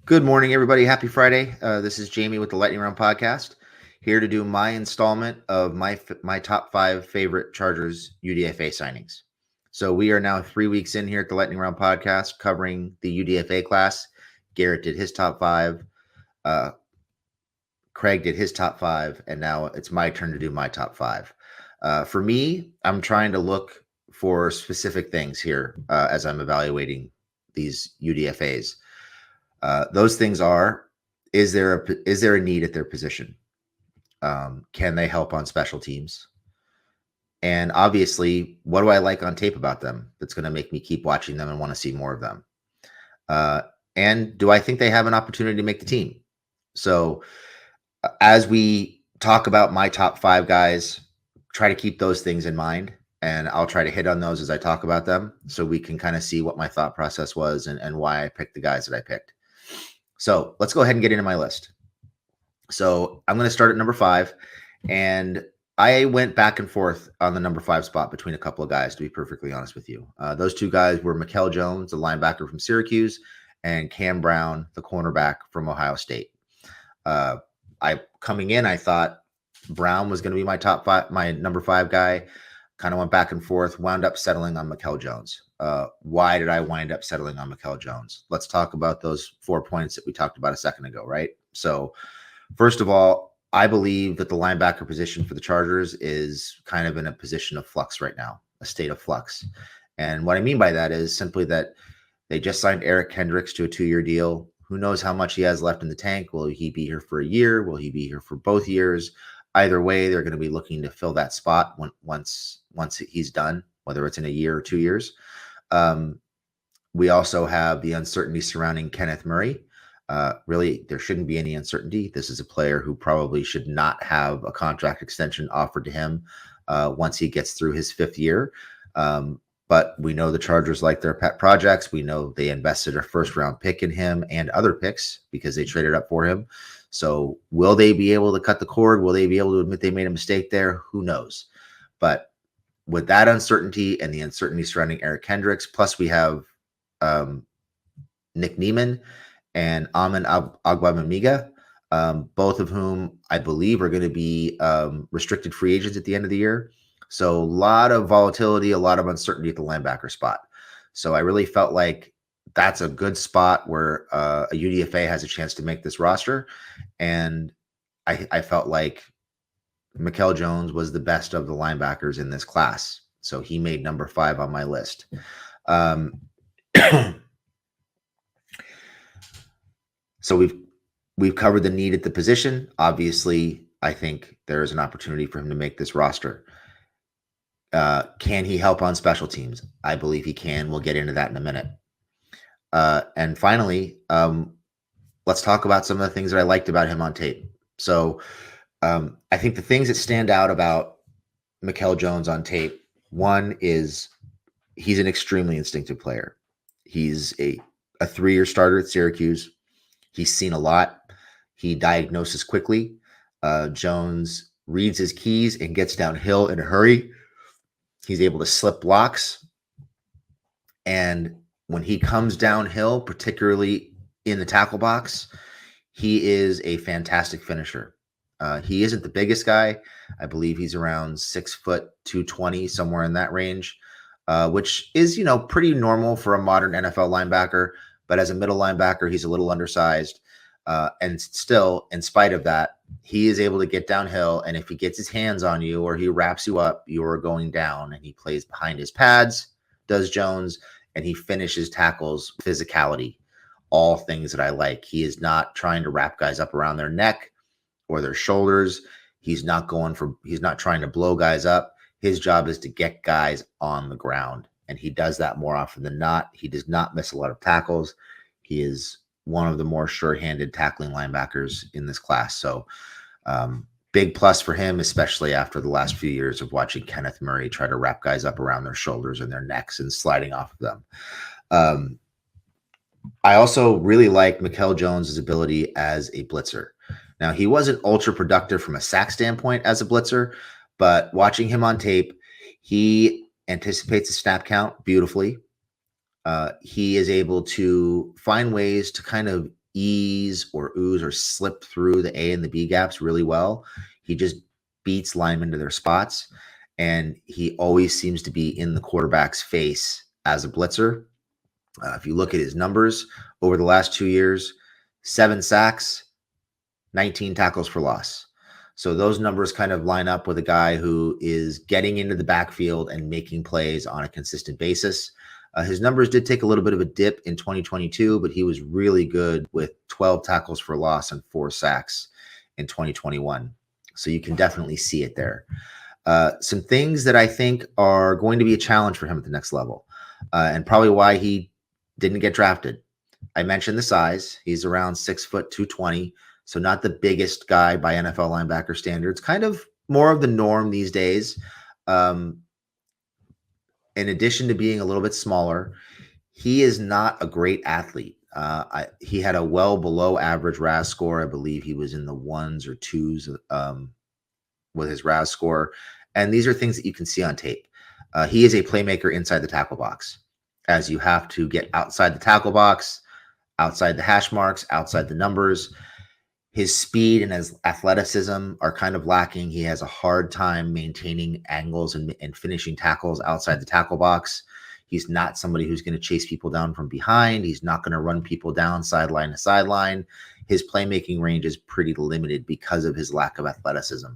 Good morning, everybody. Happy Friday. This is Jamie with the Lightning Round Podcast, here to do my installment of my top 5 favorite Chargers UDFA signings. So we are now 3 weeks in here at the Lightning Round Podcast, covering the UDFA class. Garrett did his top 5. Uh, Craig did his top 5, and now it's my turn to do my top 5. For me, I'm trying to look for specific things here as I'm evaluating these UDFAs. Those things are: is there a need at their position? Can they help on special teams? And obviously, what do I like on tape about them that's going to make me keep watching them and want to see more of them? Uh, and do I think they have an opportunity to make the team? So, as we talk about my top 5 guys, try to keep those things in mind. And I'll try to hit on those as I talk about them so we can kind of see what my thought process was and why I picked the guys that I picked. So let's go ahead and get into my list. So I'm going to start at number 5. And I went back and forth on the number 5 spot between a couple of guys, to be perfectly honest with you. Those two guys were Mikhail Jones, the linebacker from Syracuse, and Cam Brown, the cornerback from Ohio State. Coming in, I thought Brown was going to be my number 5 guy. Kind of went back and forth, wound up settling on Mikhail Jones. Why did I wind up settling on Mikhail Jones? Let's talk about those 4 points that we talked about a second ago, right? So, first of all, I believe that the linebacker position for the Chargers is kind of in a position of flux right now, a state of flux. And what I mean by that is simply that they just signed Eric Kendricks to a 2-year deal. Who knows how much he has left in the tank? Will he be here for a year? Will he be here for both years? Either way, they're going to be looking to fill that spot once he's done, whether it's in a year or 2 years. We also have the uncertainty surrounding Kenneth Murray. Really, there shouldn't be any uncertainty. This is a player who probably should not have a contract extension offered to him once he gets through his 5th year. But we know the Chargers like their pet projects. We know they invested a 1st-round pick in him and other picks because they traded up for him. So will they be able to cut the cord? Will they be able to admit they made a mistake there? Who knows? But with that uncertainty and the uncertainty surrounding Eric Kendricks, plus we have Nick Niemann and Amin Agwabamiga, both of whom I believe are going to be restricted free agents at the end of the year. So a lot of volatility, a lot of uncertainty at the linebacker spot. So I really felt like that's a good spot where a UDFA has a chance to make this roster. And I felt like Mikhail Jones was the best of the linebackers in this class. So he made number 5 on my list. So we've covered the need at the position. Obviously, I think there is an opportunity for him to make this roster. Can he help on special teams? I believe he can. We'll get into that in a minute. And finally, let's talk about some of the things that I liked about him on tape. So I think the things that stand out about Mikhail Jones on tape, one is he's an extremely instinctive player. He's a 3-year starter at Syracuse. He's seen a lot. He diagnoses quickly. Jones reads his keys and gets downhill in a hurry. He's able to slip blocks. And when he comes downhill, particularly in the tackle box, he is a fantastic finisher. He isn't the biggest guy. I believe he's around 6 foot 220, somewhere in that range, which is, pretty normal for a modern NFL linebacker. But as a middle linebacker, he's a little undersized. And still, in spite of that, he is able to get downhill. And if he gets his hands on you or he wraps you up, you are going down. And he plays behind his pads, does Jones, and he finishes tackles, physicality, all things that I like. He is not trying to wrap guys up around their neck or their shoulders. He's not trying to blow guys up. His job is to get guys on the ground. And he does that more often than not. He does not miss a lot of tackles. He is one of the more sure-handed tackling linebackers in this class. So big plus for him, especially after the last few years of watching Kenneth Murray try to wrap guys up around their shoulders and their necks and sliding off of them. I also really like Mikhail Jones' ability as a blitzer. Now, he wasn't ultra productive from a sack standpoint as a blitzer, but watching him on tape, he anticipates the snap count beautifully. He is able to find ways to kind of ease or ooze or slip through the A and the B gaps really well. He just beats linemen to their spots, and he always seems to be in the quarterback's face as a blitzer. If you look at his numbers over the last 2 years, 7 sacks, 19 tackles for loss. So those numbers kind of line up with a guy who is getting into the backfield and making plays on a consistent basis. His numbers did take a little bit of a dip in 2022, but he was really good with 12 tackles for loss and 4 sacks in 2021. So you can definitely see it there. Some things that I think are going to be a challenge for him at the next level, and probably why he didn't get drafted. I mentioned the size. He's around 6 foot 220. So not the biggest guy by NFL linebacker standards, kind of more of the norm these days. In addition to being a little bit smaller, he is not a great athlete. He had a well below average RAS score. I believe he was in the 1s or 2s with his RAS score. And these are things that you can see on tape. He is a playmaker inside the tackle box, as you have to get outside the tackle box, outside the hash marks, outside the numbers. His speed and his athleticism are kind of lacking. He has a hard time maintaining angles and finishing tackles outside the tackle box. He's not somebody who's going to chase people down from behind. He's not going to run people down sideline to sideline. His playmaking range is pretty limited because of his lack of athleticism.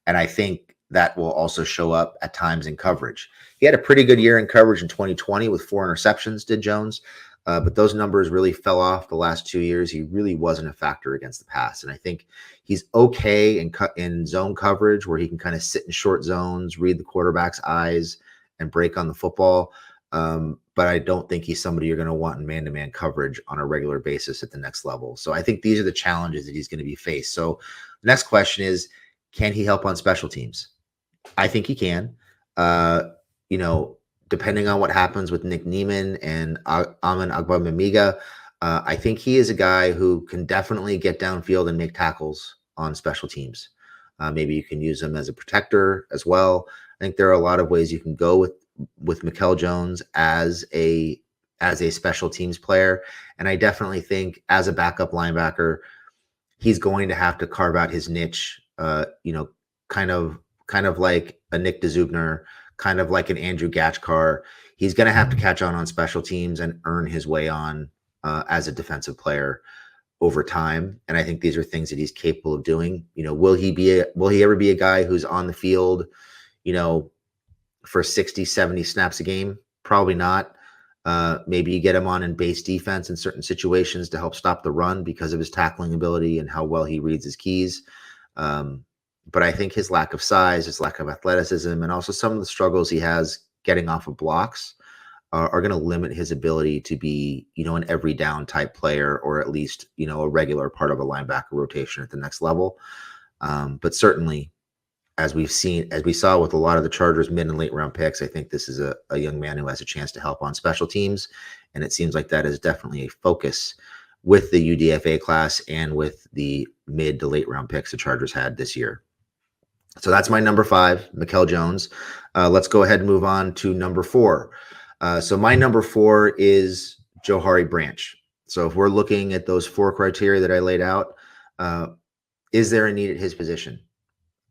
And I think that will also show up at times in coverage. He had a pretty good year in coverage in 2020 with 4 interceptions, did Jones. But those numbers really fell off the last 2 years. He really wasn't a factor against the pass. And I think he's okay in zone coverage where he can kind of sit in short zones, read the quarterback's eyes, and break on the football. But I don't think he's somebody you're going to want in man-to-man coverage on a regular basis at the next level. So I think these are the challenges that he's going to be faced. So the next question is, can he help on special teams? I think he can. Depending on what happens with Nick Neiman and Amin Agbamamiga, I think he is a guy who can definitely get downfield and make tackles on special teams. Maybe you can use him as a protector as well. I think there are a lot of ways you can go with Mikhail Jones as a special teams player. And I definitely think as a backup linebacker, he's going to have to carve out his niche, kind of like a Nick DeZubner, kind of like an Andrew Gatchkar. He's going to have to catch on special teams and earn his way on as a defensive player over time. And I think these are things that he's capable of doing. Will he ever be a guy who's on the field, for 60, 70 snaps a game? Probably not. Maybe you get him on in base defense in certain situations to help stop the run because of his tackling ability and how well he reads his keys. But I think his lack of size, his lack of athleticism, and also some of the struggles he has getting off of blocks are going to limit his ability to be, an every down type player, or at least, a regular part of a linebacker rotation at the next level. But certainly, as we saw with a lot of the Chargers mid and late round picks, I think this is a young man who has a chance to help on special teams. And it seems like that is definitely a focus with the UDFA class and with the mid to late round picks the Chargers had this year. So that's my number 5, Mikhail Jones. Let's go ahead and move on to number 4. So my number 4 is Johari Branch. So if we're looking at those 4 criteria that I laid out, is there a need at his position?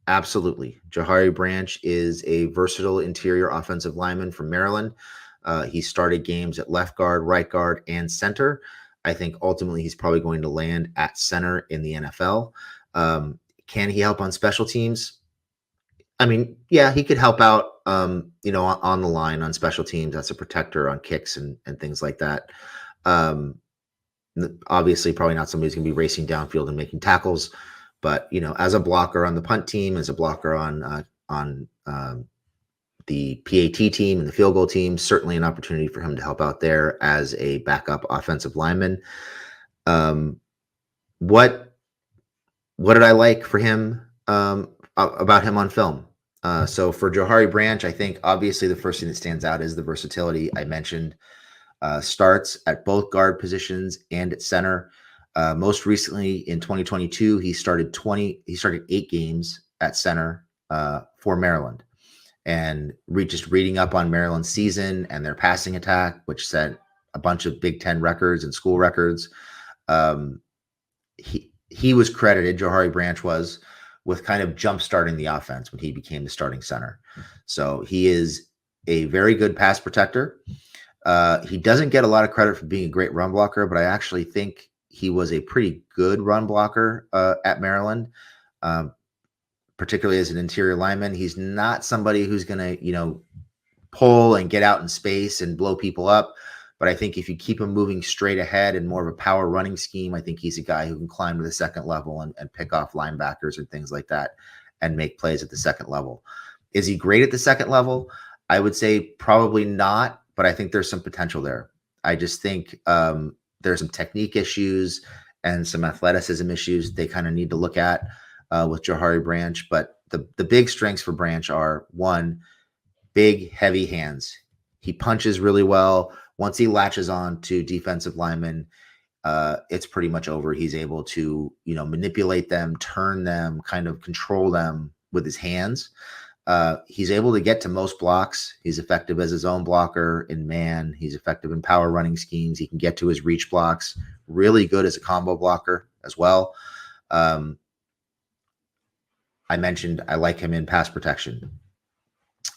Absolutely. Johari Branch is a versatile interior offensive lineman from Maryland. He started games at left guard, right guard, and center. I think ultimately he's probably going to land at center in the NFL. Can he help on special teams? I mean, yeah, he could help out, on the line on special teams. That's a protector on kicks and things like that. Obviously, probably not somebody who's going to be racing downfield and making tackles, but as a blocker on the punt team, as a blocker on the PAT team and the field goal team, certainly an opportunity for him to help out there as a backup offensive lineman. What did I like for him about him on film? So for Johari Branch, I think obviously the first thing that stands out is the versatility. I mentioned starts at both guard positions and at center. Most recently in 2022, he started 8 games at center for Maryland. And just reading up on Maryland's season and their passing attack, which set a bunch of Big Ten records and school records, He was credited, Johari Branch was, with kind of jump starting the offense when he became the starting center. So he is a very good pass protector. He doesn't get a lot of credit for being a great run blocker, but I actually think he was a pretty good run blocker at Maryland, particularly as an interior lineman. He's not somebody who's going to, pull and get out in space and blow people up. But I think if you keep him moving straight ahead and more of a power running scheme, I think he's a guy who can climb to the second level and pick off linebackers and things like that and make plays at the second level. Is he great at the second level? I would say probably not, but I think there's some potential there. I just think there's some technique issues and some athleticism issues they kind of need to look at with Johari Branch. But the big strengths for Branch are, one, big, heavy hands. He punches really well. Once he latches on to defensive linemen, it's pretty much over. He's able to, manipulate them, turn them, kind of control them with his hands. He's able to get to most blocks. He's effective as his own blocker in man. He's effective in power running schemes. He can get to his reach blocks. Really good as a combo blocker as well. I mentioned I like him in pass protection.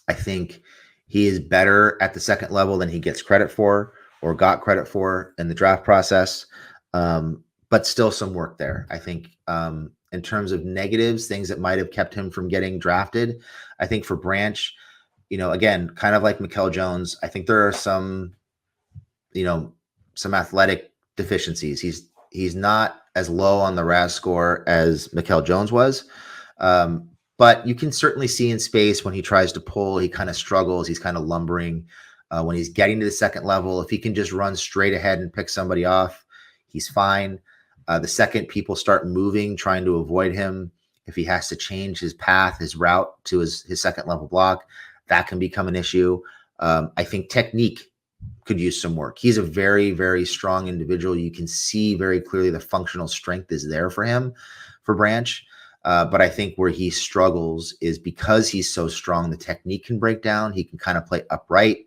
I think he is better at the second level than he gets credit for or got credit for in the draft process, but still some work there. I think in terms of negatives, things that might have kept him from getting drafted, I think for Branch, again, kind of like Mikhail Jones, I think there are some athletic deficiencies. He's not as low on the RAS score as Mikhail Jones was. But you can certainly see in space when he tries to pull, he kind of struggles. He's kind of lumbering. When he's getting to the second level, if he can just run straight ahead and pick somebody off, he's fine. The second people start moving, trying to avoid him, if he has to change his path, his route to his second level block, that can become an issue. I think technique could use some work. He's a very, very strong individual. You can see very clearly the functional strength is there for him, for Branch. But I think where he struggles is because he's so strong, the technique can break down. He can kind of play upright,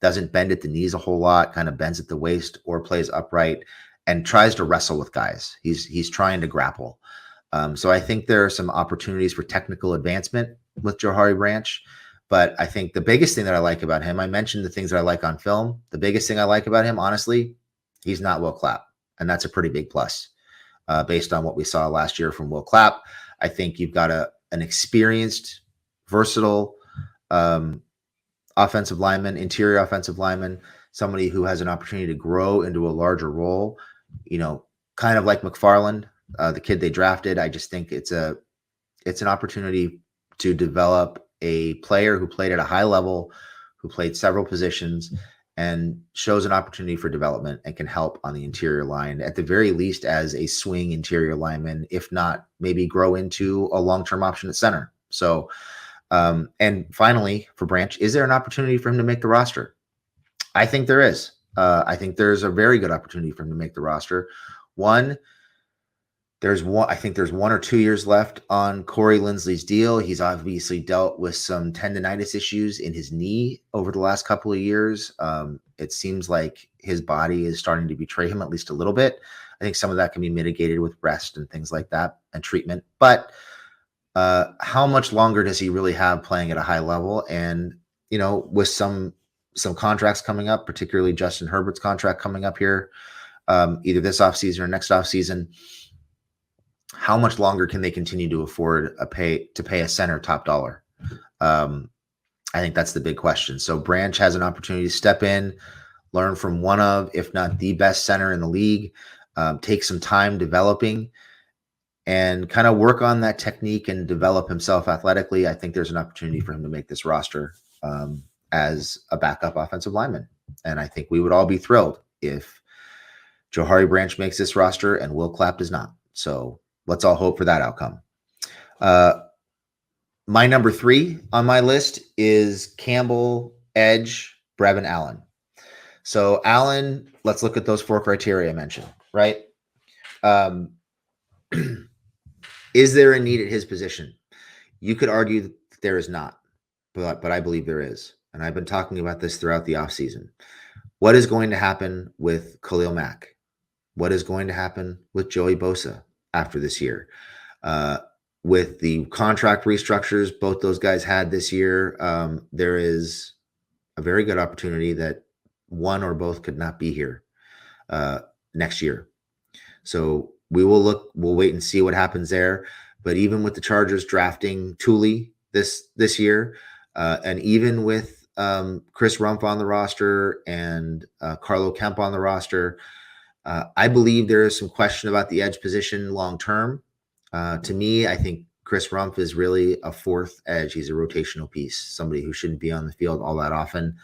doesn't bend at the knees a whole lot, kind of bends at the waist or plays upright and tries to wrestle with guys. He's trying to grapple. So I think there are some opportunities for technical advancement with Johari Branch. But I think the biggest thing that I like about him, I mentioned the things that I like on film. The biggest thing I like about him, honestly, he's not Will Clapp. And that's a pretty big plus. Based on what we saw last year from Will Clapp, I think you've got an experienced, versatile offensive lineman, interior offensive lineman, somebody who has an opportunity to grow into a larger role, kind of like McFarland, the kid they drafted. I just think it's an opportunity to develop a player who played at a high level, who played several positions, and shows an opportunity for development and can help on the interior line, at the very least as a swing interior lineman, if not maybe grow into a long-term option at center. So, and finally for Branch, is there an opportunity for him to make the roster? I think there is. I think there's a very good opportunity for him to make the roster. I think there's 1 or 2 years left on Corey Lindsley's deal. He's obviously dealt with some tendonitis issues in his knee over the last couple of years. It seems like his body is starting to betray him at least a little bit. I think some of that can be mitigated with rest and things like that and treatment. But how much longer does he really have playing at a high level? And, with some contracts coming up, particularly Justin Herbert's contract coming up here, either this offseason or next offseason, how much longer can they continue to afford pay a center top dollar? I think that's the big question. So Branch has an opportunity to step in, learn from one of, if not the best center in the league, take some time developing and kind of work on that technique and develop himself athletically. I think there's an opportunity for him to make this roster as a backup offensive lineman. And I think we would all be thrilled if Johari Branch makes this roster and Will Clapp does not. So let's all hope for that outcome. My number 3 on my list is Campbell, Edge, Brevin Allen. So Allen, let's look at those 4 criteria I mentioned, right? Is there a need at his position? You could argue that there is not, but I believe there is. And I've been talking about this throughout the offseason. What is going to happen with Khalil Mack? what is going to happen with Joey Bosa after this year. With the contract restructures both those guys had this year, there is a very good opportunity that one or both could not be here next year. So we'll wait and see what happens there. But even with the Chargers drafting Thule this year, and even with Chris Rumph on the roster and Carlo Kemp on the roster, I believe there is some question about the edge position long term. To me, I think Chris Rumph is really a fourth edge. He's a rotational piece, somebody who shouldn't be on the field all that often.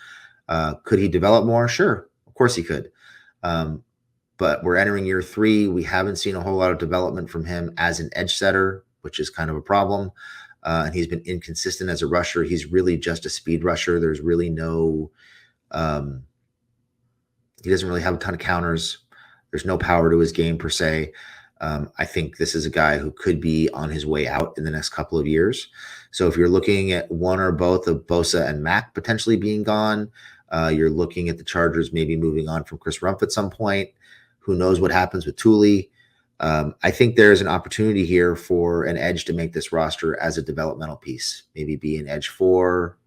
Could he develop more? Sure, of course he could. But we're entering year 3. We haven't seen a whole lot of development from him as an edge setter, which is kind of a problem. And he's been inconsistent as a rusher. He's really just a speed rusher. There's really no, he doesn't really have a ton of counters. There's no power to his game per se. I think this is a guy who could be on his way out in the next couple of years. So if you're looking at one or both of Bosa and Mack potentially being gone, you're looking at the Chargers maybe moving on from Chris Rumph at some point. Who knows what happens with Thule? I think there's an opportunity here for an edge to make this roster as a developmental piece. Maybe be an edge 4,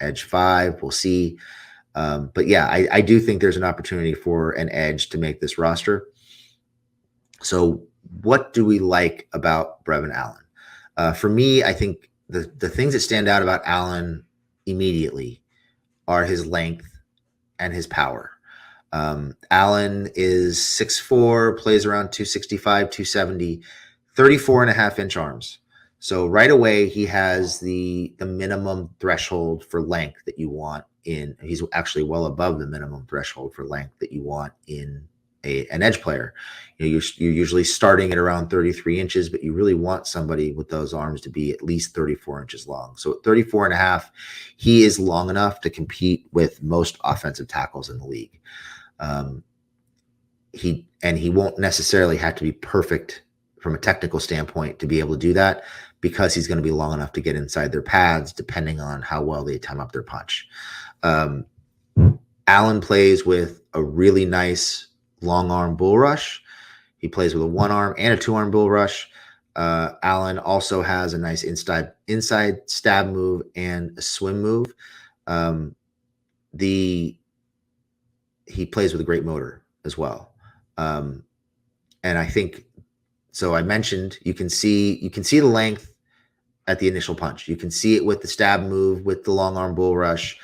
edge 5. We'll see. But yeah, I do think there's an opportunity for an edge to make this roster. So what do we like about Brevin Allen? For me, I think the things that stand out about Allen immediately are his length and his power. Allen is 6'4", plays around 265, 270, 34.5-inch arms. So right away, he has the minimum threshold for length that you want in. He's actually well above the minimum threshold for length that you want in an edge player. You're usually starting at around 33 inches, but you really want somebody with those arms to be at least 34 inches long. So at 34.5, he is long enough to compete with most offensive tackles in the league. He won't necessarily have to be perfect from a technical standpoint to be able to do that, because he's going to be long enough to get inside their pads, depending on how well they time up their punch. Allen plays with a really nice long arm bull rush. He plays with a 1-arm and a 2-arm bull rush. Allen also has a nice inside stab move and a swim move. He plays with a great motor as well. And I think, so I mentioned, you can see the length at the initial punch. You can see it with the stab move, with the long arm bull rush.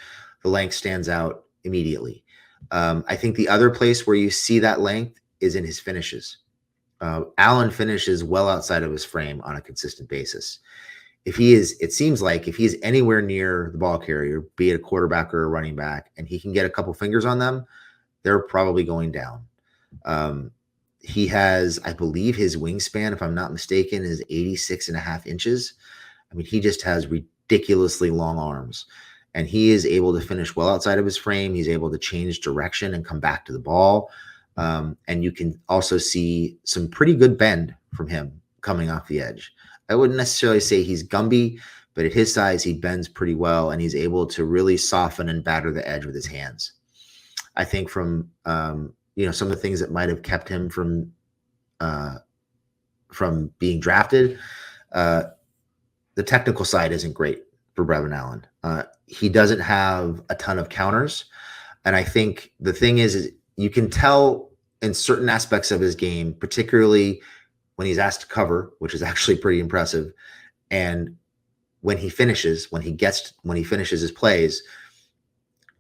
The length stands out immediately. I think the other place where you see that length is in his finishes. Allen finishes well outside of his frame on a consistent basis. It seems like if he's anywhere near the ball carrier, be it a quarterback or a running back, and he can get a couple fingers on them, they're probably going down. He has, I believe his wingspan, if I'm not mistaken, is 86.5 inches. I mean, he just has ridiculously long arms, and he is able to finish well outside of his frame. He's able to change direction and come back to the ball. And you can also see some pretty good bend from him coming off the edge. I wouldn't necessarily say he's Gumby, but at his size, he bends pretty well, and he's able to really soften and batter the edge with his hands. I think from some of the things that might have kept him from being drafted, the technical side isn't great for Brevin Allen. He doesn't have a ton of counters, and I think the thing is you can tell in certain aspects of his game, particularly when he's asked to cover, which is actually pretty impressive, and when he finishes his plays,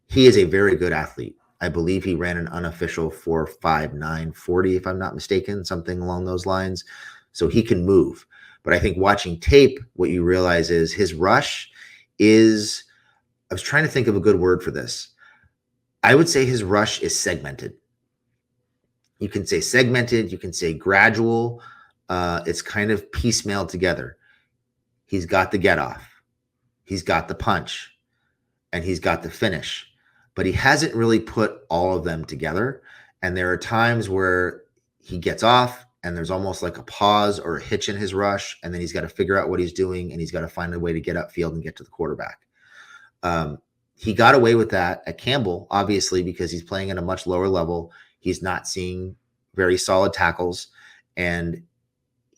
he is a very good athlete. I believe he ran an unofficial 4.59 40, if I'm not mistaken, something along those lines. So he can move. But I think watching tape, what you realize is his rush is, I was trying to think of a good word for this. I would say his rush is segmented. You can say segmented, you can say gradual. It's kind of piecemeal together. He's got the get off, he's got the punch, and he's got the finish. But he hasn't really put all of them together. And there are times where he gets off and there's almost like a pause or a hitch in his rush. And then he's got to figure out what he's doing, and he's got to find a way to get upfield and get to the quarterback. He got away with that at Campbell, obviously, because he's playing at a much lower level. He's not seeing very solid tackles, and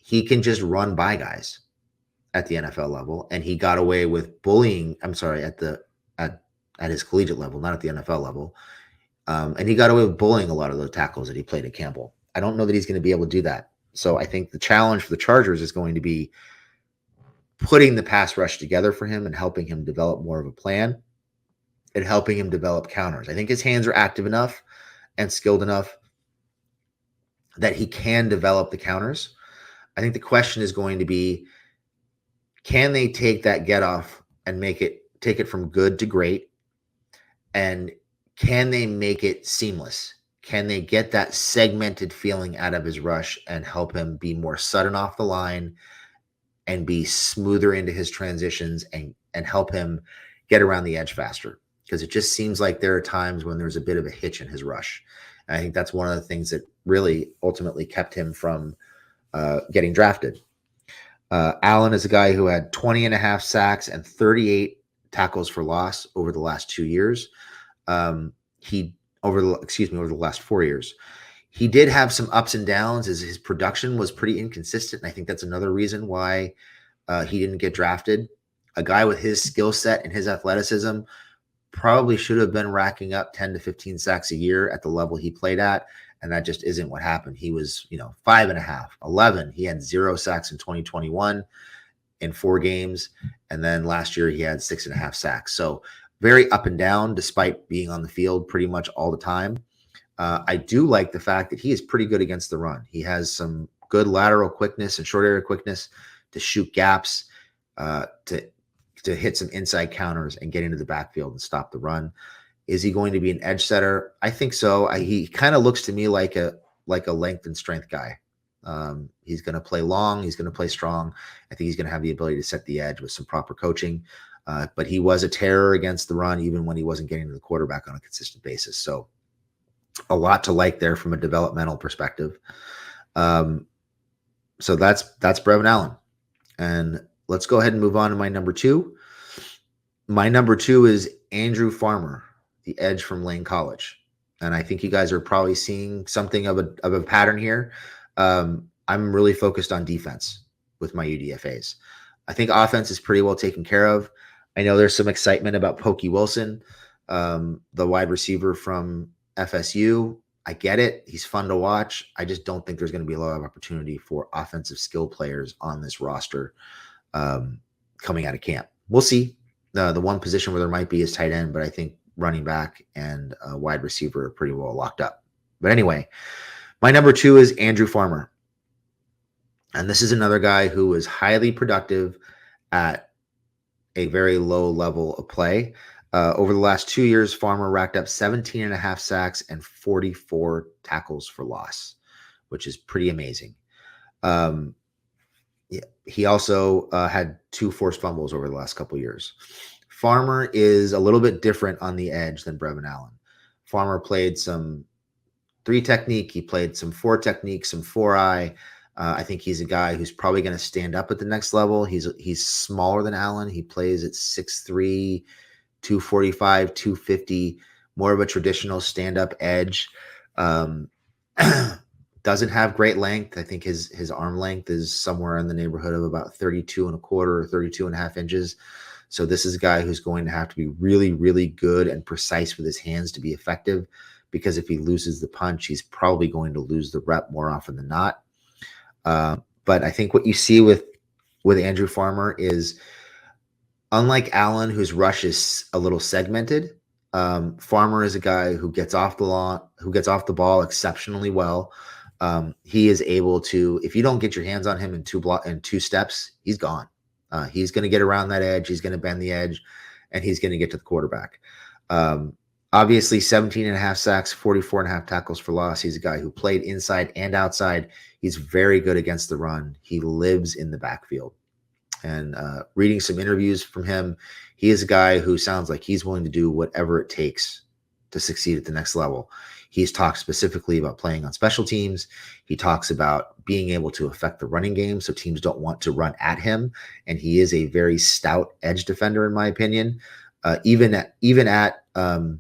he can just run by guys at the NFL level. And he got away with bullying. I'm sorry, at his collegiate level, not at the NFL level. And he got away with bullying a lot of the tackles that he played at Campbell. I don't know that he's going to be able to do that. So I think the challenge for the Chargers is going to be putting the pass rush together for him and helping him develop more of a plan and helping him develop counters. I think his hands are active enough and skilled enough that he can develop the counters. I think the question is going to be, can they take that get off and take it from good to great? And can they make it seamless? Can they get that segmented feeling out of his rush and help him be more sudden off the line and be smoother into his transitions and help him get around the edge faster? Because it just seems like there are times when there's a bit of a hitch in his rush. And I think that's one of the things that really ultimately kept him from getting drafted. Allen is a guy who had 20 and a half sacks and 38 tackles for loss over the last 2 years. Over the last 4 years. He did have some ups and downs as his production was pretty inconsistent. And I think that's another reason why he didn't get drafted. A guy with his skill set and his athleticism probably should have been racking up 10 to 15 sacks a year at the level he played at. And that just isn't what happened. He was, 5.5, 11. He had 0 sacks in 2021 in 4 games. And then last year he had 6.5 sacks. So very up and down despite being on the field pretty much all the time. I do like the fact that he is pretty good against the run. He has some good lateral quickness and short area quickness to shoot gaps, to hit some inside counters and get into the backfield and stop the run. Is he going to be an edge setter? I think so. He kind of looks to me like a length and strength guy. He's going to play long. He's going to play strong. I think he's going to have the ability to set the edge with some proper coaching. But he was a terror against the run, even when he wasn't getting to the quarterback on a consistent basis. So a lot to like there from a developmental perspective. So that's Brevin Allen. And let's go ahead and move on to my number 2. My number 2 is Andrew Farmer, the edge from Lane College. And I think you guys are probably seeing something of a pattern here. I'm really focused on defense with my UDFAs. I think offense is pretty well taken care of. I know there's some excitement about Pokey Wilson, the wide receiver from FSU. I get it. He's fun to watch. I just don't think there's going to be a lot of opportunity for offensive skill players on this roster coming out of camp. We'll see. The one position where there might be is tight end, but I think running back and wide receiver are pretty well locked up. But anyway, my number 2 is Andrew Farmer. And this is another guy who was highly productive at a very low level of play. Over the last 2 years, Farmer racked up 17 and a half sacks and 44 tackles for loss, which is pretty amazing. He also had 2 forced fumbles over the last couple of years. Farmer is a little bit different on the edge than Brevin Allen. Farmer played some 3 technique. He played some 4 technique, some 4-eye. I think he's a guy who's probably going to stand up at the next level. He's smaller than Allen. He plays at 6'3", 245, 250, more of a traditional stand-up edge. Doesn't have great length. I think his arm length is somewhere in the neighborhood of about 32 and a quarter or 32 and a half inches. So this is a guy who's going to have to be really, really good and precise with his hands to be effective, because if he loses the punch, he's probably going to lose the rep more often than not. But I think what you see with Andrew Farmer is, unlike Allen, whose rush is a little segmented, Farmer is a guy who gets off the ball exceptionally well. He is able to, if you don't get your hands on him in 2 steps, he's gone. He's going to get around that edge. He's going to bend the edge, and he's going to get to the quarterback. Obviously 17 and a half sacks, 44 and a half tackles for loss. He's a guy who played inside and outside. He's very good against the run. He lives in the backfield. And reading some interviews from him, he is a guy who sounds like he's willing to do whatever it takes to succeed at the next level. He's talked specifically about playing on special teams. He talks about being able to affect the running game so teams don't want to run at him. And he is a very stout edge defender, in my opinion. Even at 6'2",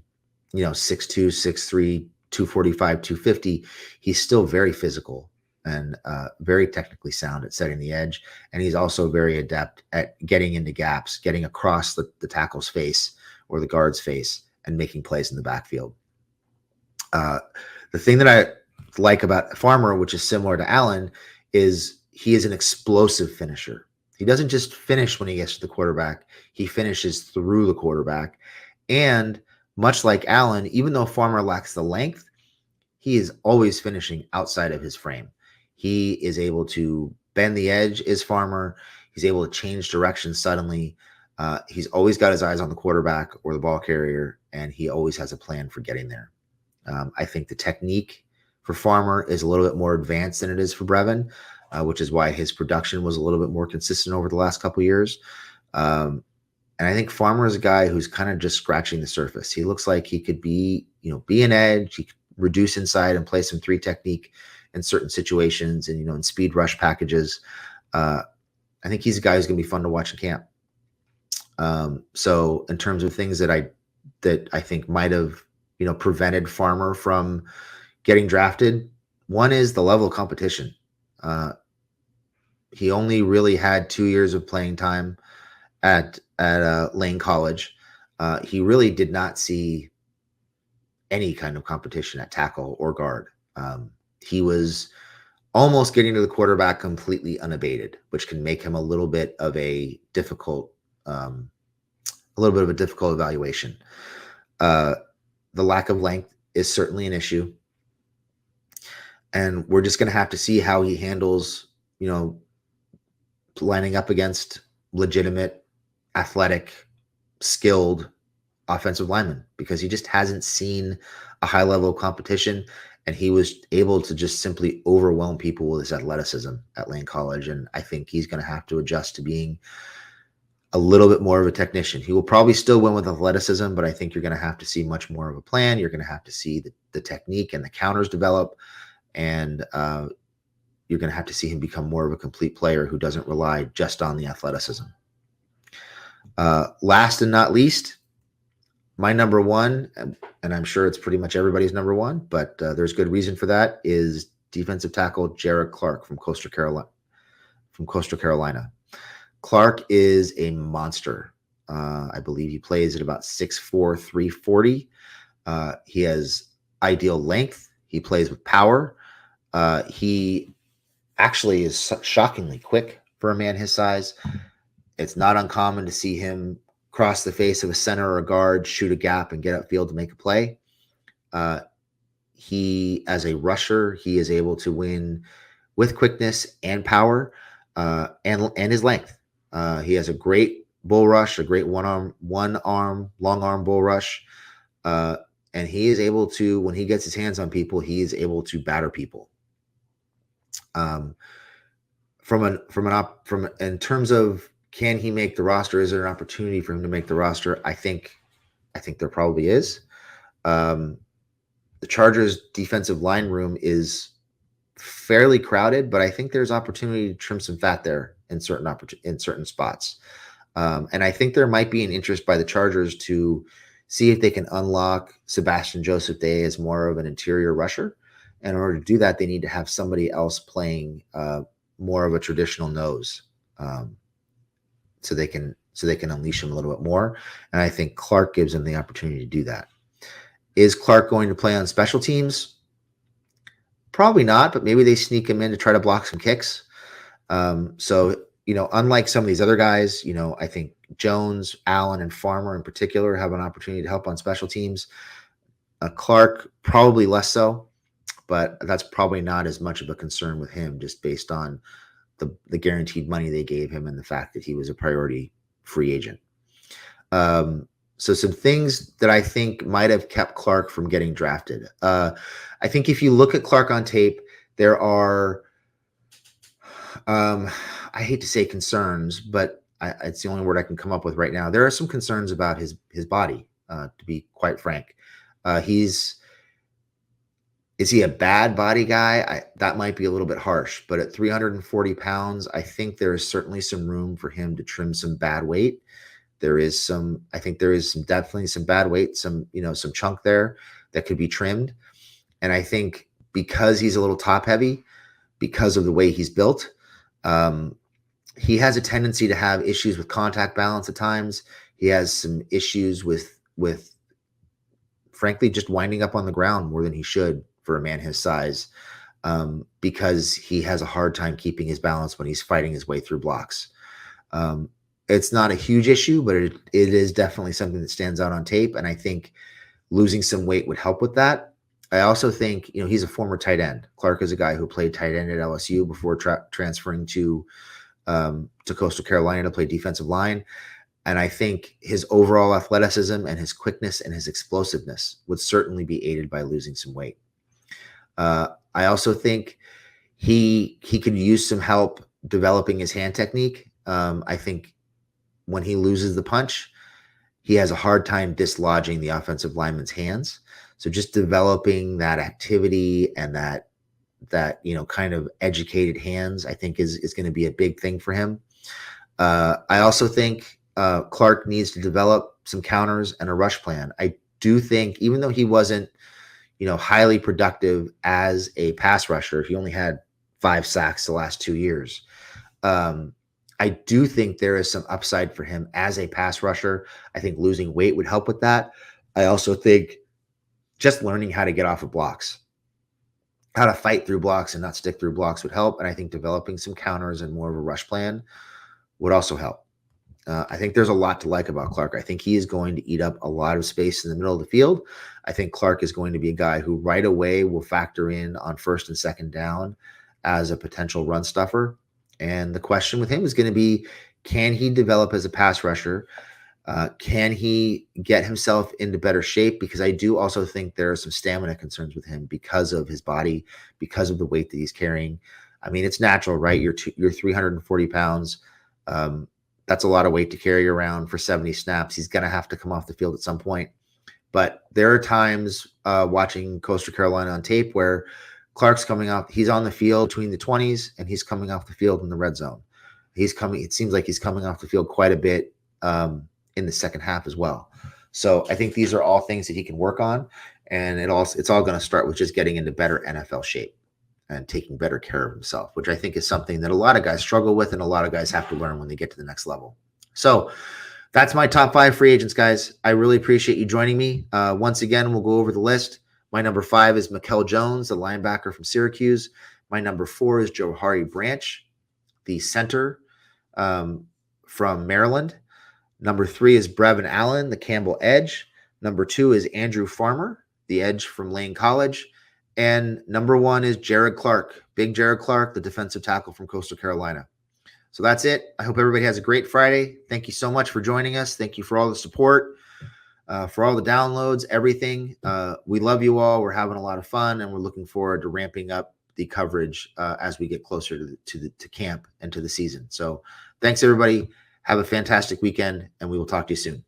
6'3", 245, 250, he's still very physical and very technically sound at setting the edge. And he's also very adept at getting into gaps, getting across the tackle's face or the guard's face and making plays in the backfield. The thing that I like about Farmer, which is similar to Allen, is he is an explosive finisher. He doesn't just finish when he gets to the quarterback. He finishes through the quarterback. And much like Allen, even though Farmer lacks the length, he is always finishing outside of his frame. He is able to bend the edge, is Farmer. He's able to change direction suddenly. He's always got his eyes on the quarterback or the ball carrier, and he always has a plan for getting there. I think the technique for Farmer is a little bit more advanced than it is for Brevin, which is why his production was a little bit more consistent over the last couple of years. And I think Farmer is a guy who's kind of just scratching the surface. He looks like he could be an edge. He could reduce inside and play some 3 technique in certain situations and, in speed rush packages. I think he's a guy who's going to be fun to watch in camp. So in terms of things that I think might have, prevented Farmer from getting drafted, one is the level of competition. He only really had 2 years of playing time at Lane College. He really did not see any kind of competition at tackle or guard. He was almost getting to the quarterback completely unabated, which can make him a little bit of a difficult evaluation. The lack of length is certainly an issue. And we're just going to have to see how he handles, lining up against legitimate, athletic, skilled offensive linemen, because he just hasn't seen a high level of competition. And he was able to just simply overwhelm people with his athleticism at Lane College. And I think he's going to have to adjust to being a little bit more of a technician. He will probably still win with athleticism, but I think you're going to have to see much more of a plan. You're going to have to see the technique and the counters develop. And you're going to have to see him become more of a complete player who doesn't rely just on the athleticism. Last and not least, my number one, and I'm sure it's pretty much everybody's number one, but there's good reason for that, is defensive tackle Jared Clark from Coastal Carolina. Clark is a monster. I believe he plays at about 6'4", 340. He has ideal length. He plays with power. He actually is shockingly quick for a man his size. It's not uncommon to see him cross the face of a center or a guard, shoot a gap, and get upfield to make a play. He, as a rusher, he is able to win with quickness and power and his length. He has a great bull rush, a great long arm bull rush. And he is able to, when he gets his hands on people, he is able to batter people. In terms of, can he make the roster? Is there an opportunity for him to make the roster? I think there probably is. The Chargers' defensive line room is fairly crowded, but I think there's opportunity to trim some fat there in certain spots. And I think there might be an interest by the Chargers to see if they can unlock Sebastian Joseph Day as more of an interior rusher. And in order to do that, they need to have somebody else playing more of a traditional nose, so they can unleash him a little bit more. And I think Clark gives them the opportunity to do that. Is Clark going to play on special teams? Probably not, but maybe they sneak him in to try to block some kicks. So, unlike some of these other guys, I think Jones, Allen, and Farmer in particular have an opportunity to help on special teams. Clark, probably less so, but that's probably not as much of a concern with him, just based on the guaranteed money they gave him and the fact that he was a priority free agent. So some things that I think might have kept Clark from getting drafted. I think if you look at Clark on tape, there are, I hate to say concerns, but it's the only word I can come up with right now. There are some concerns about his body, to be quite frank. Is he a bad body guy? That might be a little bit harsh, but at 340 pounds, I think there is certainly some room for him to trim some bad weight. Definitely some bad weight, some chunk there that could be trimmed. And I think because he's a little top heavy, because of the way he's built, he has a tendency to have issues with contact balance at times. He has some issues with frankly just winding up on the ground more than he should for a man his size, because he has a hard time keeping his balance when he's fighting his way through blocks. It's not a huge issue, but it is definitely something that stands out on tape. And I think losing some weight would help with that. I also think, he's a former tight end. Clark is a guy who played tight end at LSU before transferring to Coastal Carolina to play defensive line. And I think his overall athleticism and his quickness and his explosiveness would certainly be aided by losing some weight. I also think he could use some help developing his hand technique. I think when he loses the punch, he has a hard time dislodging the offensive lineman's hands. So just developing that activity and that kind of educated hands, I think is going to be a big thing for him. I also think Clark needs to develop some counters and a rush plan. I do think, even though he wasn't, highly productive as a pass rusher, he only had 5 sacks the last 2 years. I do think there is some upside for him as a pass rusher. I think losing weight would help with that. I also think just learning how to get off of blocks, how to fight through blocks and not stick through blocks would help. And I think developing some counters and more of a rush plan would also help. I think there's a lot to like about Clark. I think he is going to eat up a lot of space in the middle of the field. I think Clark is going to be a guy who right away will factor in on first and second down as a potential run stuffer. And the question with him is going to be, can he develop as a pass rusher? Can he get himself into better shape? Because I do also think there are some stamina concerns with him because of his body, because of the weight that he's carrying. I mean, it's natural, right? You're 340 pounds. That's a lot of weight to carry around for 70 snaps. He's going to have to come off the field at some point. But there are times watching Coastal Carolina on tape where Clark's coming off, he's on the field between the 20s and he's coming off the field in the red zone. It seems like he's coming off the field quite a bit in the second half as well. So I think these are all things that he can work on. And it's all going to start with just getting into better NFL shape and taking better care of himself, which I think is something that a lot of guys struggle with and a lot of guys have to learn when they get to the next level. So that's my top 5 free agents, guys. I really appreciate you joining me. Once again, we'll go over the list. My number 5 is Mikhail Jones, the linebacker from Syracuse. My number 4 is Johari Branch, the center from Maryland. Number 3 is Brevin Allen, the Campbell edge. Number 2 is Andrew Farmer, the edge from Lane College. And number 1 is Jared Clark, Big Jared Clark, the defensive tackle from Coastal Carolina. So that's it. I hope everybody has a great Friday. Thank you so much for joining us. Thank you for all the support, for all the downloads, everything. We love you all. We're having a lot of fun, and we're looking forward to ramping up the coverage as we get closer to camp and to the season. So thanks, everybody. Have a fantastic weekend, and we will talk to you soon.